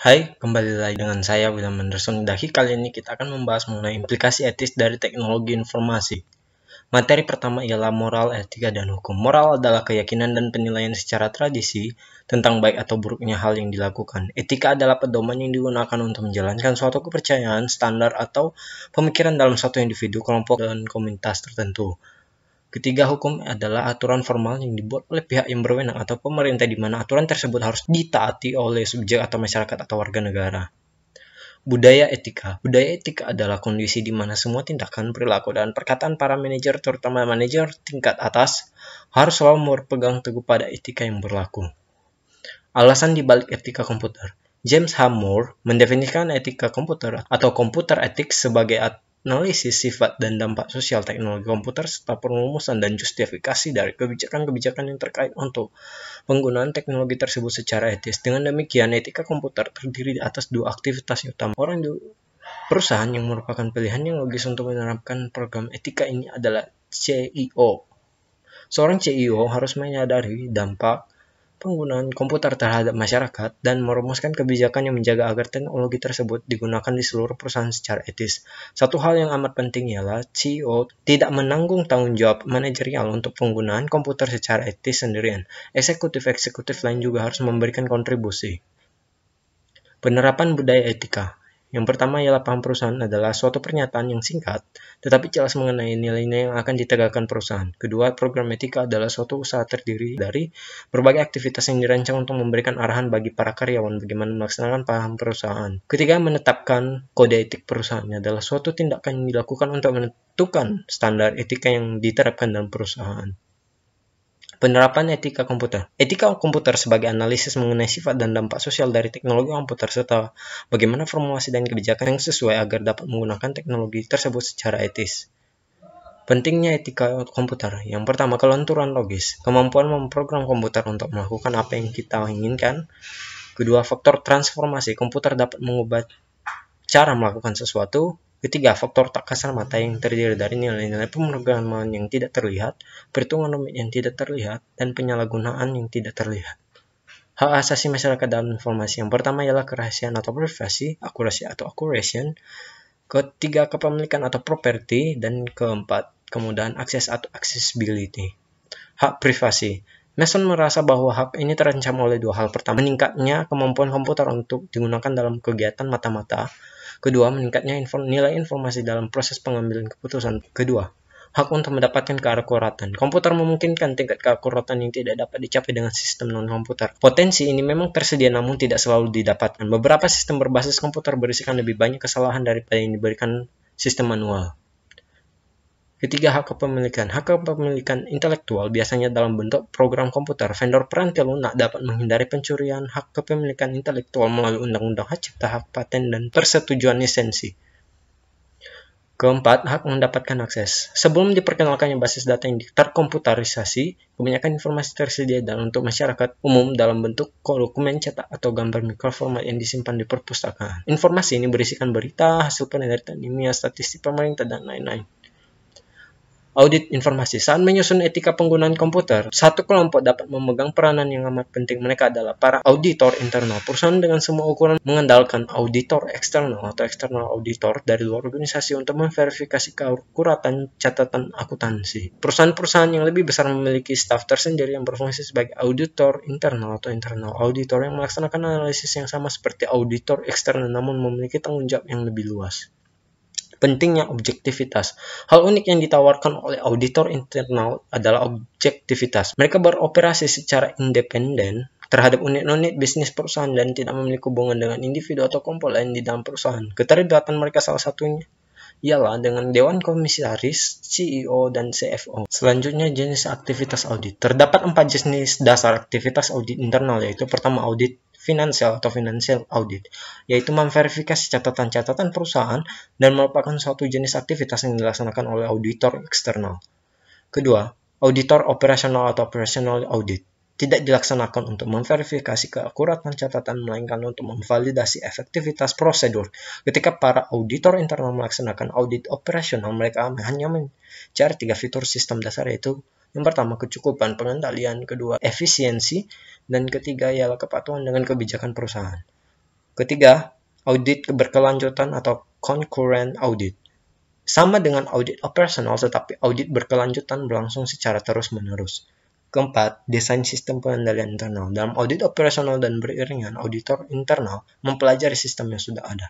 Hai, kembali lagi dengan saya William Anderson. Kali ini kita akan membahas mengenai implikasi etis dari teknologi informasi. Materi pertama ialah moral, etika, dan hukum. Moral adalah keyakinan dan penilaian secara tradisi tentang baik atau buruknya hal yang dilakukan. Etika adalah pedoman yang digunakan untuk menjalankan suatu kepercayaan, standar, atau pemikiran dalam suatu individu, kelompok, dan komunitas tertentu. Ketiga, hukum adalah aturan formal yang dibuat oleh pihak yang berwenang atau pemerintah di mana aturan tersebut harus ditaati oleh subjek atau masyarakat atau warga negara. Budaya etika adalah kondisi di mana semua tindakan, perilaku, dan perkataan para manajer, terutama manajer tingkat atas, harus selalu berpegang teguh pada etika yang berlaku. Alasan dibalik etika komputer. James H. Moore mendefinisikan etika komputer atau computer ethics sebagai analisis sifat dan dampak sosial teknologi komputer serta perumusan dan justifikasi dari kebijakan-kebijakan yang terkait untuk penggunaan teknologi tersebut secara etis. Dengan demikian, etika komputer terdiri atas dua aktivitas utama. Orang di perusahaan yang merupakan pilihan yang logis untuk menerapkan program etika ini adalah CEO. Seorang CEO harus menyadari dampak penggunaan komputer terhadap masyarakat dan merumuskan kebijakan yang menjaga agar teknologi tersebut digunakan di seluruh perusahaan secara etis. Satu hal yang amat penting ialah CEO tidak menanggung tanggung jawab manajerial untuk penggunaan komputer secara etis sendirian. Eksekutif lain juga harus memberikan kontribusi. Penerapan budaya etika. Yang pertama ialah paham perusahaan adalah suatu pernyataan yang singkat, tetapi jelas mengenai nilai-nilai yang akan ditegakkan perusahaan. Kedua, program etika adalah suatu usaha terdiri dari berbagai aktivitas yang dirancang untuk memberikan arahan bagi para karyawan bagaimana melaksanakan paham perusahaan. Ketiga, menetapkan kode etik perusahaan adalah suatu tindakan yang dilakukan untuk menentukan standar etika yang diterapkan dalam perusahaan. Penerapan etika komputer. Etika komputer sebagai analisis mengenai sifat dan dampak sosial dari teknologi komputer serta bagaimana formulasi dan kebijakan yang sesuai agar dapat menggunakan teknologi tersebut secara etis. Pentingnya etika komputer. Yang pertama, kelenturan logis. Kemampuan memprogram komputer untuk melakukan apa yang kita inginkan. Kedua, faktor transformasi. Komputer dapat mengubah cara melakukan sesuatu. Ketiga, faktor tak kasat mata yang terdiri dari nilai-nilai pemrograman yang tidak terlihat, perhitungan rumit yang tidak terlihat, dan penyalahgunaan yang tidak terlihat. Hak asasi masyarakat dalam informasi. Yang pertama ialah kerahasiaan atau privasi, akurasi atau accuracy. Ketiga, kepemilikan atau property. Dan keempat, kemudahan akses atau accessibility. Hak privasi. Mason merasa bahwa hak ini terancam oleh dua hal. Pertama, meningkatnya kemampuan komputer untuk digunakan dalam kegiatan mata-mata. Kedua, meningkatnya nilai informasi dalam proses pengambilan keputusan. Kedua, hak untuk mendapatkan keakuratan. Komputer memungkinkan tingkat keakuratan yang tidak dapat dicapai dengan sistem non-komputer. Potensi ini memang tersedia namun tidak selalu didapatkan. Beberapa sistem berbasis komputer berisikan lebih banyak kesalahan daripada yang diberikan sistem manual. Ketiga, hak kepemilikan. Hak kepemilikan intelektual biasanya dalam bentuk program komputer. Vendor peranti lunak dapat menghindari pencurian hak kepemilikan intelektual melalui undang-undang hak cipta, hak paten, dan persetujuan lisensi. Keempat, hak mendapatkan akses. Sebelum diperkenalkannya basis data yang terkomputerisasi, kebanyakan informasi tersedia untuk masyarakat umum dalam bentuk dokumen cetak atau gambar mikroformat yang disimpan di perpustakaan. Informasi ini berisikan berita, hasil penelitian ilmiah, statistik pemerintah, dan lain-lain. Audit informasi. Saat menyusun etika penggunaan komputer, satu kelompok dapat memegang peranan yang amat penting. Mereka adalah para auditor internal. Perusahaan dengan semua ukuran mengandalkan auditor eksternal atau external auditor dari luar organisasi untuk memverifikasi keakuratan catatan akuntansi. Perusahaan-perusahaan yang lebih besar memiliki staf tersendiri yang berfungsi sebagai auditor internal atau internal auditor yang melaksanakan analisis yang sama seperti auditor eksternal namun memiliki tanggung jawab yang lebih luas. Pentingnya objektivitas. Hal unik yang ditawarkan oleh auditor internal adalah objektivitas. Mereka beroperasi secara independen terhadap unit-unit bisnis perusahaan dan tidak memiliki hubungan dengan individu atau kelompok lain di dalam perusahaan. Keterlibatan mereka salah satunya ialah dengan Dewan Komisaris, CEO, dan CFO. Selanjutnya, jenis aktivitas audit. Terdapat 4 jenis dasar aktivitas audit internal, yaitu pertama audit finansial atau financial audit, yaitu memverifikasi catatan-catatan perusahaan dan merupakan suatu jenis aktivitas yang dilaksanakan oleh auditor eksternal. Kedua, auditor operasional atau operational audit. Tidak dilaksanakan untuk memverifikasi keakuratan catatan, melainkan untuk memvalidasi efektivitas prosedur. Ketika para auditor internal melaksanakan audit operasional, mereka hanya mencari 3 fitur sistem dasar, yaitu yang pertama, kecukupan pengendalian, kedua, efisiensi, dan ketiga ialah kepatuhan dengan kebijakan perusahaan. Ketiga, audit berkelanjutan atau concurrent audit. Sama dengan audit operasional, tetapi audit berkelanjutan berlangsung secara terus-menerus. Keempat, desain sistem pengendalian internal. Dalam audit operasional dan beriringan, auditor internal mempelajari sistem yang sudah ada.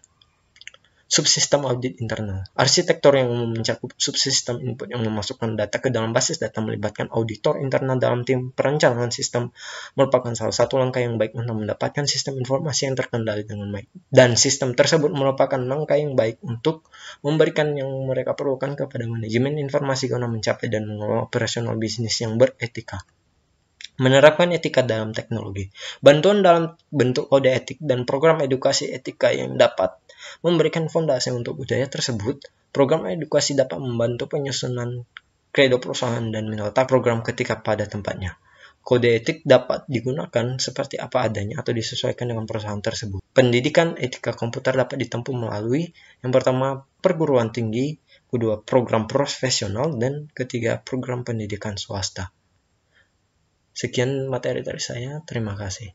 Subsistem audit internal. Arsitektur yang umum mencakup subsistem input yang memasukkan data ke dalam basis data melibatkan auditor internal dalam tim perencanaan sistem merupakan salah satu langkah yang baik untuk mendapatkan sistem informasi yang terkendali dengan baik. Dan sistem tersebut merupakan langkah yang baik untuk memberikan yang mereka perlukan kepada manajemen informasi guna mencapai dan mengelola operasional bisnis yang beretika. Menerapkan etika dalam teknologi. Bantuan dalam bentuk kode etik dan program edukasi etika yang dapat memberikan fondasi untuk budaya tersebut. Program edukasi dapat membantu penyusunan kredo perusahaan dan meletak program ketika pada tempatnya. Kode etik dapat digunakan seperti apa adanya atau disesuaikan dengan perusahaan tersebut. Pendidikan etika komputer dapat ditempuh melalui yang pertama perguruan tinggi, kedua program profesional, dan ketiga program pendidikan swasta. Sekian materi dari saya, terima kasih.